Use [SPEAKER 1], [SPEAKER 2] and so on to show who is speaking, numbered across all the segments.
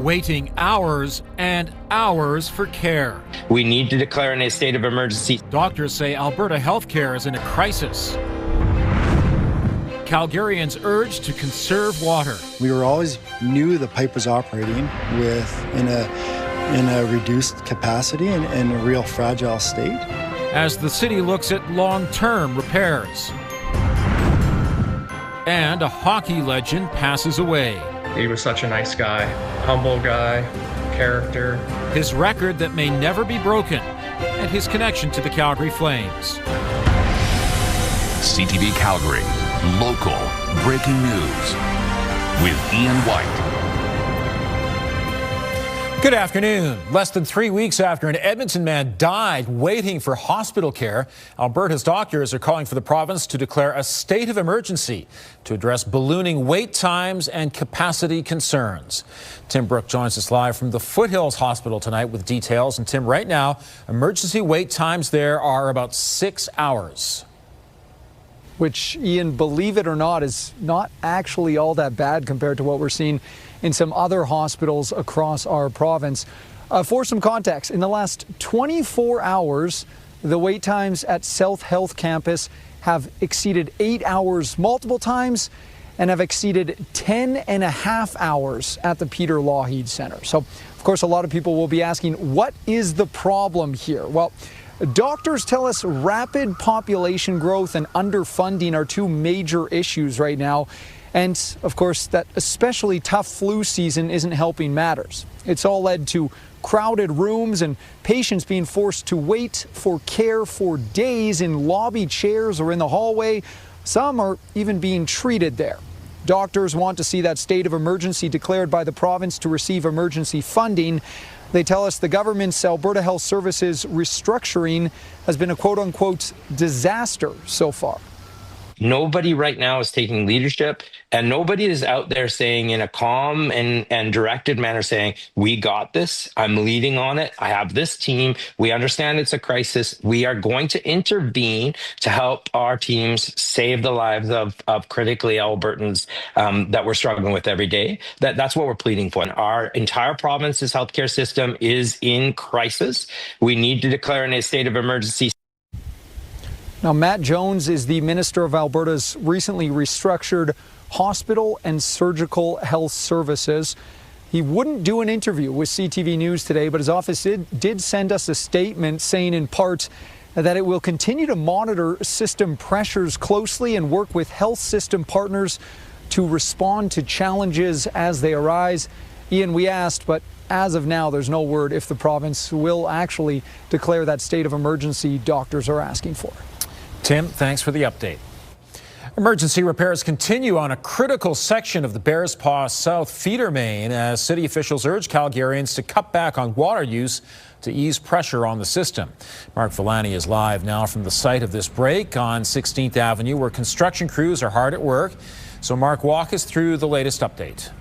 [SPEAKER 1] waiting hours and hours for care.
[SPEAKER 2] We need to declare a state of emergency.
[SPEAKER 1] Doctors say Alberta healthcare is in a crisis. Calgarians urged to conserve water.
[SPEAKER 3] We were always knew the pipe was operating in a reduced capacity and in a real fragile state.
[SPEAKER 1] As the city looks at long-term repairs. And a hockey legend passes away.
[SPEAKER 4] He was such a nice guy, humble guy, character.
[SPEAKER 1] His record that may never be broken, and his connection to the Calgary Flames.
[SPEAKER 5] CTV Calgary, local breaking news with Ian White.
[SPEAKER 1] Good afternoon. Less than 3 weeks after an Edmonton man died waiting for hospital care, Alberta's doctors are calling for the province to declare a state of emergency to address ballooning wait times and capacity concerns. Tim Brooke joins us live from the Foothills Hospital tonight with details. And Tim, right now, emergency wait times there are about 6 hours.
[SPEAKER 6] Which, Ian, believe it or not, is not actually all that bad compared to what we're seeing in some other hospitals across our province. For some context, in the last 24 hours, the wait times at South Health Campus have exceeded 8 hours multiple times and have exceeded 10 and a half hours at the Peter Lougheed Centre. So, of course, a lot of people will be asking, what is the problem here? Well, doctors tell us rapid population growth and underfunding are two major issues right now. And, of course, that especially tough flu season isn't helping matters. It's all led to crowded rooms and patients being forced to wait for care for days in lobby chairs or in the hallway. Some are even being treated there. Doctors want to see that state of emergency declared by the province to receive emergency funding. They tell us the government's Alberta Health Services restructuring has been a quote-unquote disaster so far.
[SPEAKER 2] Nobody right now is taking leadership, and nobody is out there saying in a calm and directed manner saying, we got this, I'm leading on it, I have this team, we understand it's a crisis, we are going to intervene to help our teams save the lives of critically Albertans that we're struggling with every day. That's what we're pleading for. Our entire province's healthcare system is in crisis. We need to declare a state of emergency.
[SPEAKER 6] Now, Matt Jones is the Minister of Alberta's recently restructured Hospital and Surgical Health Services. He wouldn't do an interview with CTV News today, but his office did send us a statement saying in part that it will continue to monitor system pressures closely and work with health system partners to respond to challenges as they arise. Ian, we asked, but as of now, there's no word if the province will actually declare that state of emergency doctors are asking for.
[SPEAKER 1] Tim, thanks for the update. Emergency repairs continue on a critical section of the Bears Paw South feeder main as city officials urge Calgarians to cut back on water use to ease pressure on the system. Mark Villani is live now from the site of this break on 16th Avenue where construction crews are hard at work. So Mark, walk us through the latest update.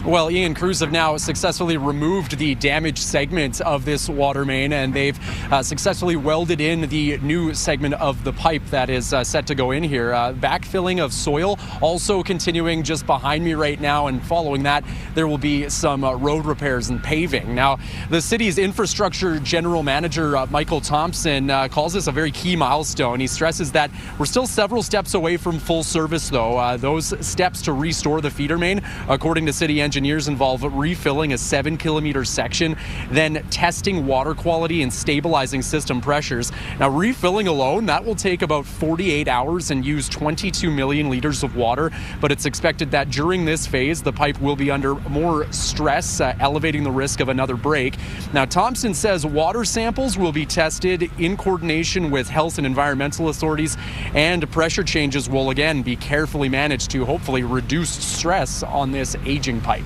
[SPEAKER 7] Well, Ian, crews have now successfully removed the damaged segment of this water main, and they've successfully welded in the new segment of the pipe that is set to go in here. Backfilling of soil also continuing just behind me right now, and following that, there will be some road repairs and paving. Now, the city's infrastructure general manager, Michael Thompson, calls this a very key milestone. He stresses that we're still several steps away from full service, though. Those steps to restore the feeder main, according to city engineers, involve refilling a 7-kilometer section, then testing water quality and stabilizing system pressures. Now, refilling alone, that will take about 48 hours and use 22 million liters of water, but it's expected that during this phase, the pipe will be under more stress, elevating the risk of another break. Now, Thompson says water samples will be tested in coordination with health and environmental authorities, and pressure changes will again be carefully managed to hopefully reduce stress on this aging pipe.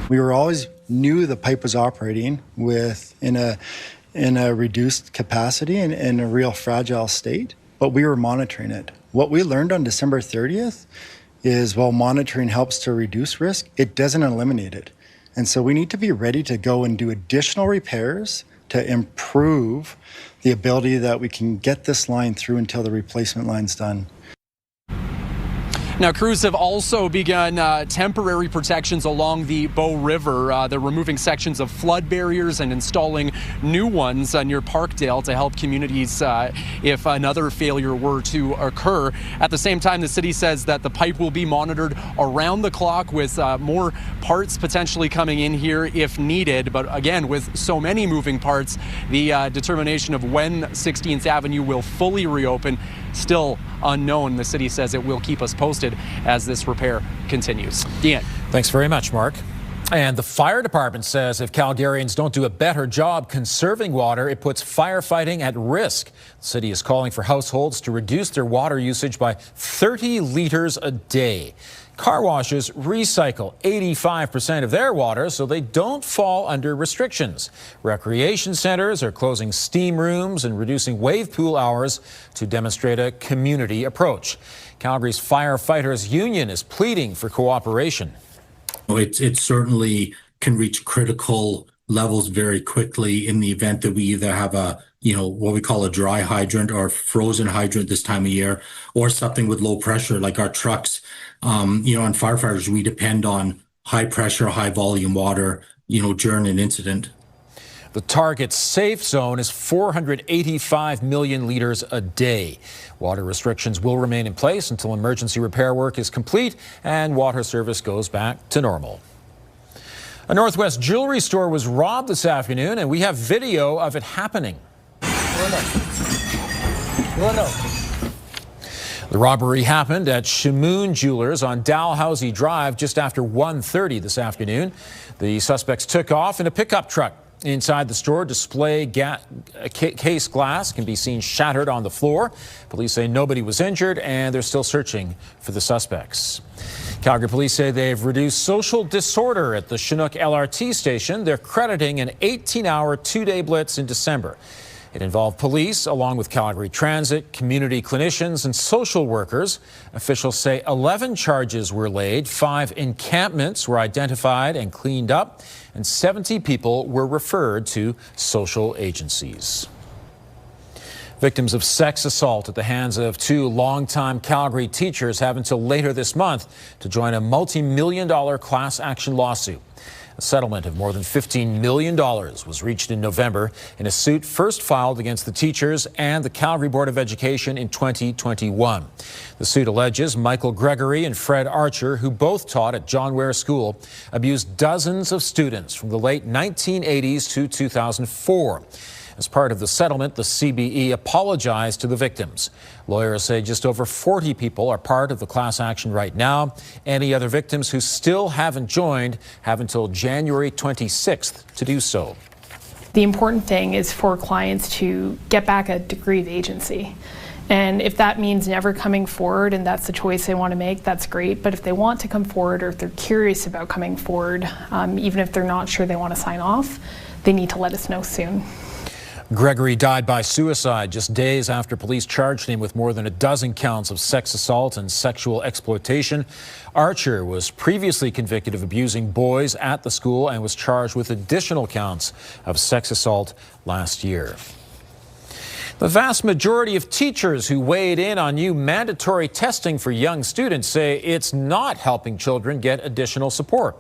[SPEAKER 3] We were always knew the pipe was operating in a reduced capacity and in a real fragile state, but we were monitoring it. What we learned on December 30th is while monitoring helps to reduce risk, it doesn't eliminate it. And so we need to be ready to go and do additional repairs to improve the ability that we can get this line through until the replacement line's done.
[SPEAKER 7] Now, crews have also begun temporary protections along the Bow River. They're removing sections of flood barriers and installing new ones near Parkdale to help communities if another failure were to occur. At the same time, the city says that the pipe will be monitored around the clock with more parts potentially coming in here if needed. But again, with so many moving parts, the determination of when 16th Avenue will fully reopen still unknown. The city says it will keep us posted as this repair continues. Ian.
[SPEAKER 1] Thanks very much, Mark. And the fire department says if Calgarians don't do a better job conserving water, it puts firefighting at risk. The city is calling for households to reduce their water usage by 30 liters a day. Car washes recycle 85% of their water, so they don't fall under restrictions. Recreation centers are closing steam rooms and reducing wave pool hours to demonstrate a community approach. Calgary's Firefighters Union is pleading for cooperation.
[SPEAKER 8] It certainly can reach critical levels very quickly in the event that we either have what we call a dry hydrant or frozen hydrant this time of year, or something with low pressure like our trucks. And firefighters, we depend on high pressure, high volume water, during an incident.
[SPEAKER 1] The target safe zone is 485 million liters a day. Water restrictions will remain in place until emergency repair work is complete and water service goes back to normal. A Northwest jewelry store was robbed this afternoon, and we have video of it happening. The robbery happened at Shimoon Jewelers on Dalhousie Drive just after 1:30 this afternoon. The suspects took off in a pickup truck. Inside the store, display case glass can be seen shattered on the floor. Police say nobody was injured, and they're still searching for the suspects. Calgary police say they've reduced social disorder at the Chinook LRT station. They're crediting an 18-hour, two-day blitz in December. It involved police, along with Calgary Transit, community clinicians, and social workers. Officials say 11 charges were laid, 5 encampments were identified and cleaned up, and 70 people were referred to social agencies. Victims of sex assault at the hands of 2 longtime Calgary teachers have until later this month to join a multi-million-dollar class action lawsuit. A settlement of more than $15 million was reached in November in a suit first filed against the teachers and the Calgary Board of Education in 2021. The suit alleges Michael Gregory and Fred Archer, who both taught at John Ware School, abused dozens of students from the late 1980s to 2004. As part of the settlement, the CBE apologized to the victims. Lawyers say just over 40 people are part of the class action right now. Any other victims who still haven't joined have until January 26th to do so.
[SPEAKER 9] The important thing is for clients to get back a degree of agency. And if that means never coming forward and that's the choice they want to make, that's great. But if they want to come forward, or if they're curious about coming forward, even if they're not sure they want to sign off, they need to let us know soon.
[SPEAKER 1] Gregory died by suicide just days after police charged him with more than a dozen counts of sex assault and sexual exploitation. Archer was previously convicted of abusing boys at the school and was charged with additional counts of sex assault last year. The vast majority of teachers who weighed in on new mandatory testing for young students say it's not helping children get additional support.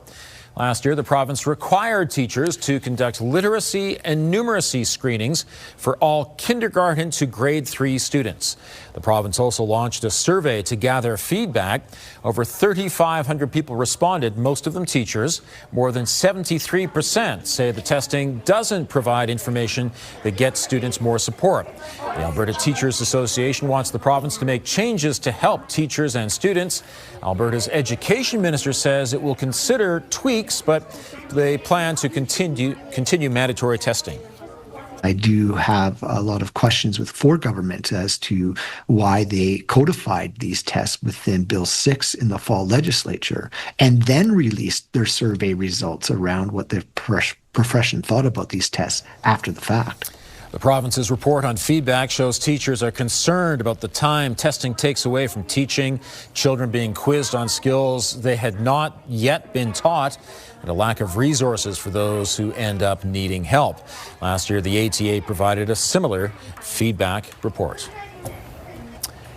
[SPEAKER 1] Last year, the province required teachers to conduct literacy and numeracy screenings for all kindergarten to grade 3 students. The province also launched a survey to gather feedback. Over 3,500 people responded, most of them teachers. More than 73% say the testing doesn't provide information that gets students more support. The Alberta Teachers Association wants the province to make changes to help teachers and students. Alberta's education minister says it will consider tweaks, but they plan to continue mandatory testing.
[SPEAKER 10] I do have a lot of questions for government as to why they codified these tests within Bill 6 in the fall legislature and then released their survey results around what the profession thought about these tests after the fact.
[SPEAKER 1] The province's report on feedback shows teachers are concerned about the time testing takes away from teaching, children being quizzed on skills they had not yet been taught, and a lack of resources for those who end up needing help. Last year, the ATA provided a similar feedback report.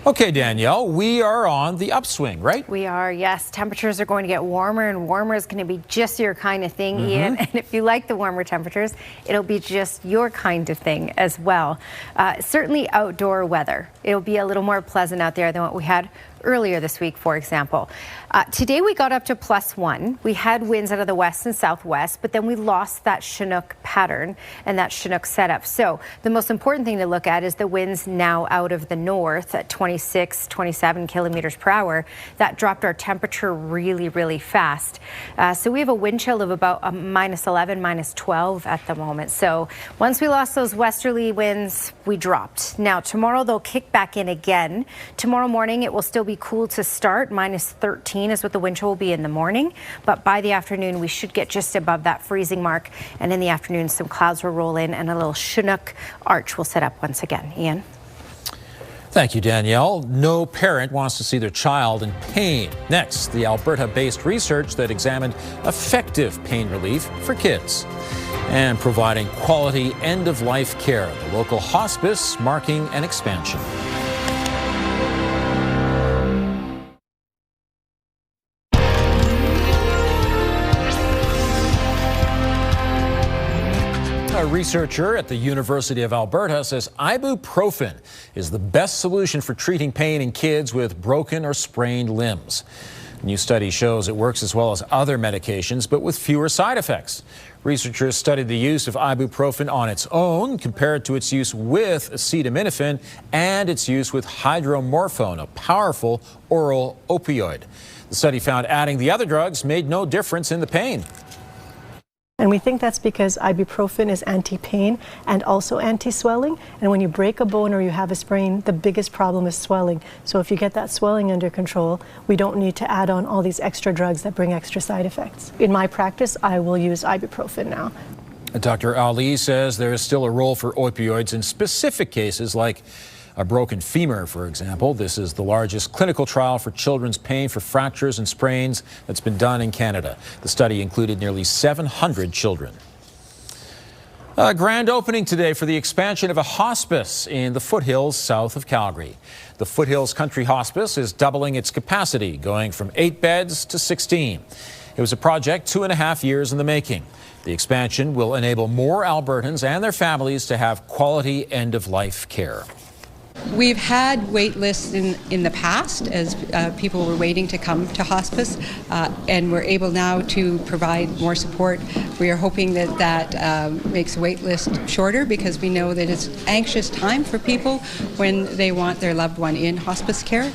[SPEAKER 1] Okay, Danielle, we are on the upswing, right?
[SPEAKER 11] We are, yes. Temperatures are going to get warmer, and warmer is going to be just your kind of thing, Ian. And if you like the warmer temperatures, it'll be just your kind of thing as well. Certainly outdoor weather. It'll be a little more pleasant out there than what we had earlier this week, for example. Today we got up to +1. We had winds out of the west and southwest, but then we lost that Chinook pattern and that Chinook setup. So the most important thing to look at is the winds now out of the north at 26, 27 kilometers per hour. That dropped our temperature really, really fast. So we have a wind chill of about a -11, -12 at the moment. So once we lost those westerly winds, we dropped. Now tomorrow they'll kick back in again. Tomorrow morning it will still be cool to start. -13 is what the wind chill will be in the morning, but by the afternoon we should get just above that freezing mark, and in the afternoon some clouds will roll in and a little Chinook arch will set up once again. Ian?
[SPEAKER 1] Thank you, Danielle. No parent wants to see their child in pain. Next, the Alberta-based research that examined effective pain relief for kids and providing quality end-of-life care. The local hospice marking an expansion. A researcher at the University of Alberta says ibuprofen is the best solution for treating pain in kids with broken or sprained limbs. A new study shows it works as well as other medications, but with fewer side effects. Researchers studied the use of ibuprofen on its own, compared to its use with acetaminophen and its use with hydromorphone, a powerful oral opioid. The study found adding the other drugs made no difference in the pain.
[SPEAKER 12] And we think that's because ibuprofen is anti-pain and also anti-swelling. And when you break a bone or you have a sprain, the biggest problem is swelling. So if you get that swelling under control, we don't need to add on all these extra drugs that bring extra side effects. In my practice, I will use ibuprofen now.
[SPEAKER 1] Dr. Ali says there is still a role for opioids in specific cases like a broken femur, for example. This is the largest clinical trial for children's pain for fractures and sprains that's been done in Canada. The study included nearly 700 children. A grand opening today for the expansion of a hospice in the foothills south of Calgary. The Foothills Country Hospice is doubling its capacity, going from 8 beds to 16. It was a project 2.5 years in the making. The expansion will enable more Albertans and their families to have quality end-of-life care.
[SPEAKER 13] We've had wait lists in the past as people were waiting to come to hospice, and we're able now to provide more support. We are hoping that makes the wait list shorter, because we know that it's an anxious time for people when they want their loved one in hospice care.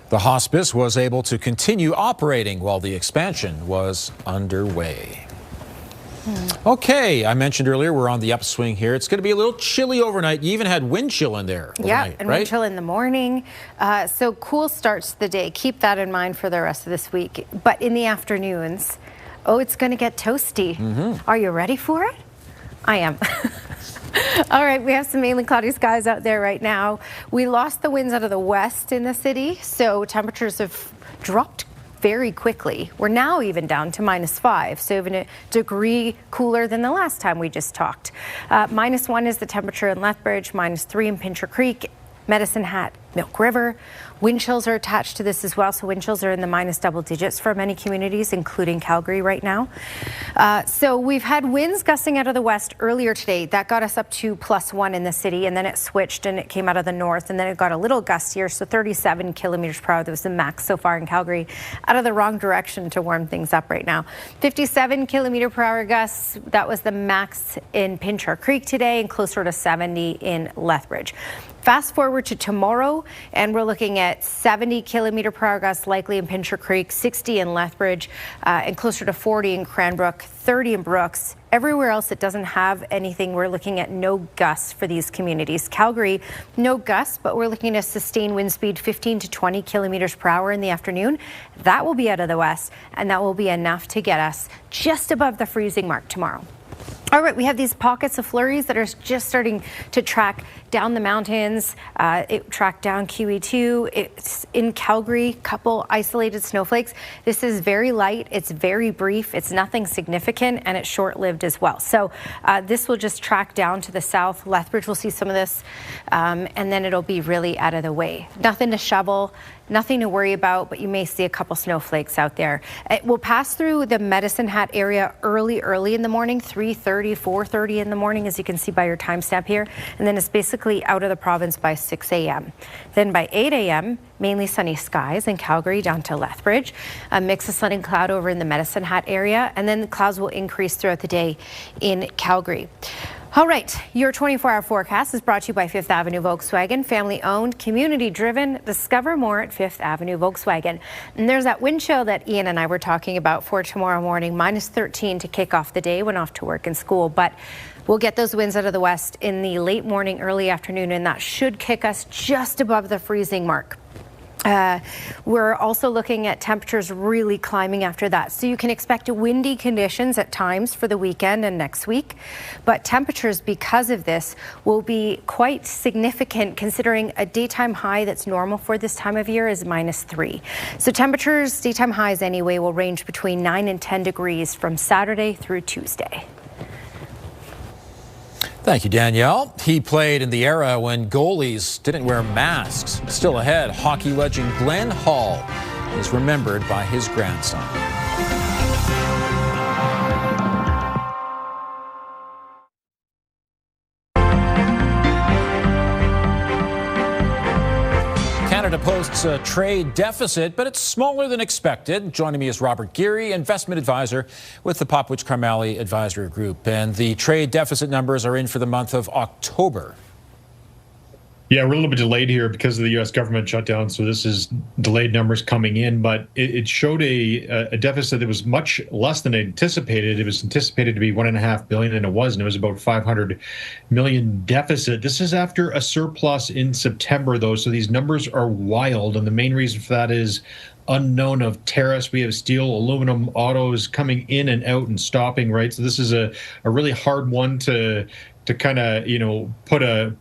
[SPEAKER 1] The hospice was able to continue operating while the expansion was underway. Okay, I mentioned earlier we're on the upswing here. It's going to be a little chilly overnight. You even had wind chill in there overnight,
[SPEAKER 11] yeah, and
[SPEAKER 1] right?
[SPEAKER 11] wind chill in the morning. So cool starts to the day. Keep that in mind for the rest of this week. But in the afternoons, it's going to get toasty. Are you ready for it? I am. All right, we have some mainly cloudy skies out there right now. We lost the winds out of the west in the city, so temperatures have dropped very quickly. We're now even down to -5, so even a degree cooler than the last time we just talked. -1 is the temperature in Lethbridge, -3 in Pincher Creek, Medicine Hat, Milk River. Wind chills are attached to this as well, so wind chills are in the minus double digits for many communities, including Calgary right now. So we've had winds gusting out of the west earlier today. That got us up to +1 in the city, and then it switched and it came out of the north, and then it got a little gustier, so 37 kilometers per hour. That was the max so far in Calgary. Out of the wrong direction to warm things up right now. 57 kilometer per hour gusts, that was the max in Pincher Creek today, and closer to 70 in Lethbridge. Fast forward to tomorrow, and we're looking at 70 kilometer per hour gusts likely in Pincher Creek, 60 in Lethbridge, and closer to 40 in Cranbrook, 30 in Brooks. Everywhere else that doesn't have anything, we're looking at no gusts for these communities. Calgary, no gusts, but we're looking at a sustained wind speed 15 to 20 kilometers per hour in the afternoon. That will be out of the west, and that will be enough to get us just above the freezing mark tomorrow. All right, we have these pockets of flurries that are just starting to track down the mountains. It tracked down QE2. It's in Calgary, couple isolated snowflakes. This is very light. It's very brief. It's nothing significant, and it's short-lived as well. So this will just track down to the south. Lethbridge will see some of this, and then it'll be really out of the way. Nothing to shovel. Nothing to worry about, but you may see a couple snowflakes out there. It will pass through the Medicine Hat area early in the morning, 3:30, 4:30 in the morning, as you can see by your timestamp here. And then it's basically out of the province by 6 a.m. Then by 8 a.m., mainly sunny skies in Calgary down to Lethbridge. A mix of sun and cloud over in the Medicine Hat area. And then the clouds will increase throughout the day in Calgary. All right, your 24-hour forecast is brought to you by Fifth Avenue Volkswagen, family-owned, community-driven. Discover more at Fifth Avenue Volkswagen. And there's that wind chill that Ian and I were talking about for tomorrow morning, minus 13 to kick off the day when off to work and school. But we'll get those winds out of the west in the late morning, early afternoon, and that should kick us just above the freezing mark. We're also looking at temperatures really climbing after that. So you can expect windy conditions at times for the weekend and next week. But temperatures, because of this, will be quite significant, considering a daytime high that's normal for this time of year is -3. So temperatures, daytime highs anyway, will range between 9 and 10 degrees from Saturday through Tuesday.
[SPEAKER 1] Thank you, Danielle. He played in the era when goalies didn't wear masks. Still ahead, hockey legend Glenn Hall is remembered by his grandson. Canada posts a trade deficit, but it's smaller than expected. Joining me is Robert Geary, investment advisor with the Popwich-Carmally Advisory Group. And the trade deficit numbers are in for the month of October.
[SPEAKER 14] Yeah, we're a little bit delayed here because of the U.S. government shutdown, so this is delayed numbers coming in, but it showed a deficit that was much less than anticipated. It was anticipated to be $1.5 billion, and it wasn't. It was about $500 million deficit. This is after a surplus in September, though, so these numbers are wild, and the main reason for that is unknown of tariffs. We have steel, aluminum, autos coming in and out and stopping, right? So this is a really hard one to kind of,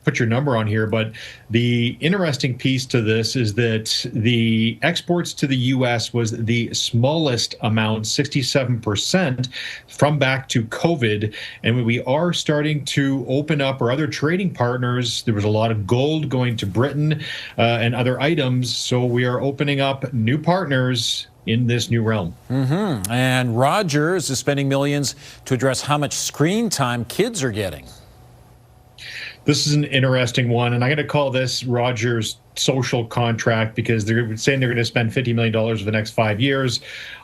[SPEAKER 14] put your number on here. But the interesting piece to this is that the exports to the U.S. was the smallest amount, 67%, from back to COVID. And we are starting to open up our other trading partners. There was a lot of gold going to Britain and other items. So we are opening up new partners in this new realm.
[SPEAKER 1] And Rogers is spending millions to address how much screen time kids are getting.
[SPEAKER 14] This is an interesting one, and I'm going to call this Rogers' social contract, because they're saying they're going to spend $50 million over the next 5 years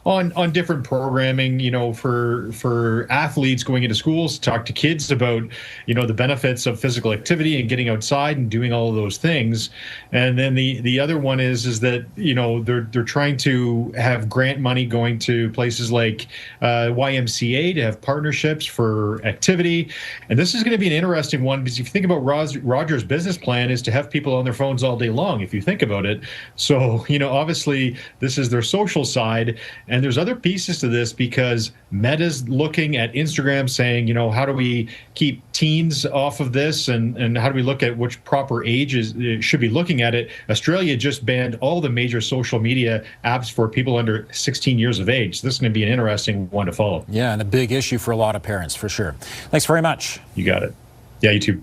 [SPEAKER 14] on different programming, for athletes going into schools to talk to kids about, the benefits of physical activity and getting outside and doing all of those things. And then the other one is that, they're trying to have grant money going to places like YMCA to have partnerships for activity. And this is going to be an interesting one, because if you think about Rogers' business plan is to have people on their phones all day long, if you think about it. So, obviously this is their social side. And there's other pieces to this, because Meta's looking at Instagram saying, how do we keep teens off of this, and how do we look at which proper ages should be looking at it? Australia just banned all the major social media apps for people under 16 years of age. So this is going to be an interesting one to follow.
[SPEAKER 1] Yeah, and a big issue for a lot of parents, for sure. Thanks very much.
[SPEAKER 14] You got it. Yeah, you too.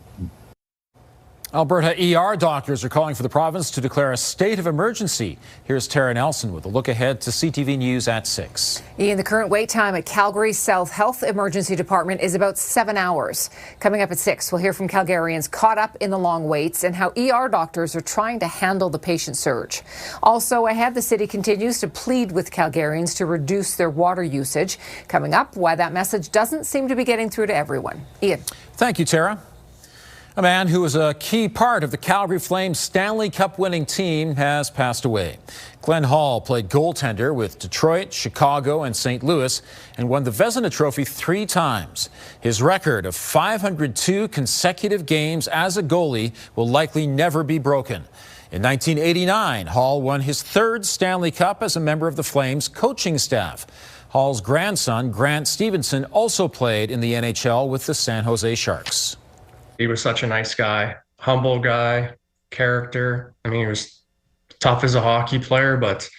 [SPEAKER 1] Alberta ER doctors are calling for the province to declare a state of emergency. Here's Tara Nelson with a look ahead to CTV News at 6.
[SPEAKER 15] Ian, the current wait time at Calgary South Health Emergency Department is about 7 hours. Coming up at 6, we'll hear from Calgarians caught up in the long waits and how ER doctors are trying to handle the patient surge. Also ahead, the city continues to plead with Calgarians to reduce their water usage. Coming up, why that message doesn't seem to be getting through to everyone. Ian.
[SPEAKER 1] Thank you, Tara. A man who was a key part of the Calgary Flames Stanley Cup winning team has passed away. Glenn Hall played goaltender with Detroit, Chicago, and St. Louis and won the Vezina Trophy 3 times. His record of 502 consecutive games as a goalie will likely never be broken. In 1989, Hall won his 3rd Stanley Cup as a member of the Flames coaching staff. Hall's grandson, Grant Stevenson, also played in the NHL with the San Jose Sharks.
[SPEAKER 4] He was such a nice guy, humble guy, character. I mean, he was tough as a hockey player, but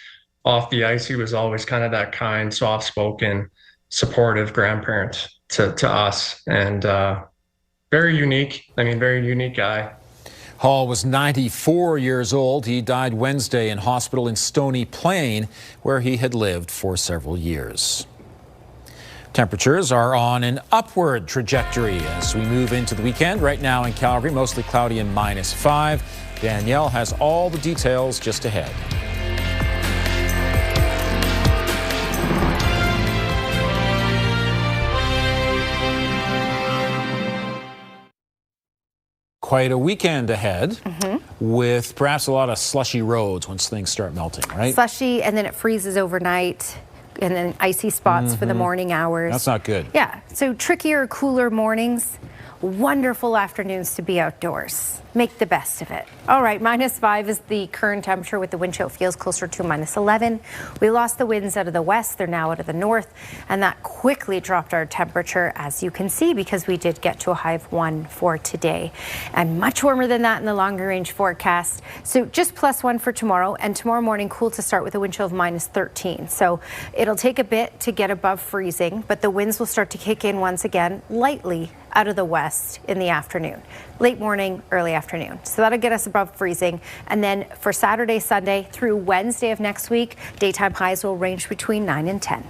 [SPEAKER 4] off the ice, he was always kind of that kind, soft-spoken, supportive grandparent to us, and very unique. I mean, very unique guy.
[SPEAKER 1] Hall was 94 years old. He died Wednesday in hospital in Stony Plain, where he had lived for several years. Temperatures are on an upward trajectory as we move into the weekend. Right now in Calgary, mostly cloudy and -5. Danielle has all the details just ahead. Quite a weekend ahead with perhaps a lot of slushy roads once things start melting, right?
[SPEAKER 11] Slushy, and then it freezes overnight, and then icy spots for the morning hours.
[SPEAKER 1] That's not good.
[SPEAKER 11] Yeah, so trickier, cooler mornings, wonderful afternoons to be outdoors. Make the best of it. All right, -5 is the current temperature with the wind chill feels closer to -11. We lost the winds out of the west, they're now out of the north, and that quickly dropped our temperature, as you can see, because we did get to a high of 1 for today. And much warmer than that in the longer range forecast. So just +1 for tomorrow, and tomorrow morning cool to start with a wind chill of -13. So it'll take a bit to get above freezing, but the winds will start to kick in once again, lightly out of the west in the afternoon. Late morning, early afternoon. So that'll get us above freezing. And then for Saturday, Sunday through Wednesday of next week, daytime highs will range between 9 and 10.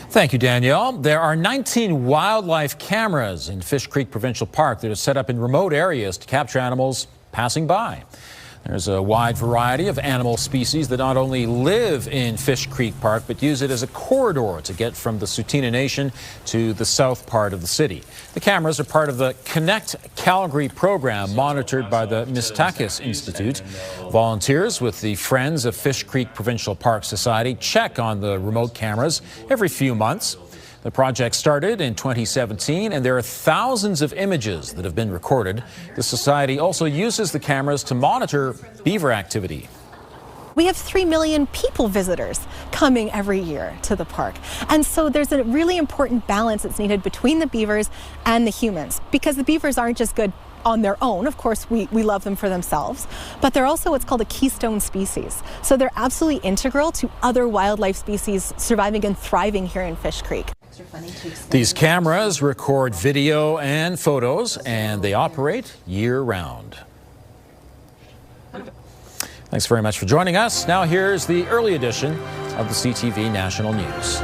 [SPEAKER 1] Thank you, Danielle. There are 19 wildlife cameras in Fish Creek Provincial Park that are set up in remote areas to capture animals passing by. There's a wide variety of animal species that not only live in Fish Creek Park, but use it as a corridor to get from the Tsuut'ina Nation to the south part of the city. The cameras are part of the Connect Calgary program monitored by the Mistakis Institute. Volunteers with the Friends of Fish Creek Provincial Park Society check on the remote cameras every few months. The project started in 2017, and there are thousands of images that have been recorded. The Society also uses the cameras to monitor beaver activity.
[SPEAKER 16] We have 3 million people visitors coming every year to the park. And so there's a really important balance that's needed between the beavers and the humans, because the beavers aren't just good on their own. Of course, we love them for themselves, but they're also what's called a keystone species. So they're absolutely integral to other wildlife species surviving and thriving here in Fish Creek.
[SPEAKER 1] These cameras record video and photos, and they operate year-round. Thanks very much for joining us. Now here's the early edition of the CTV National News.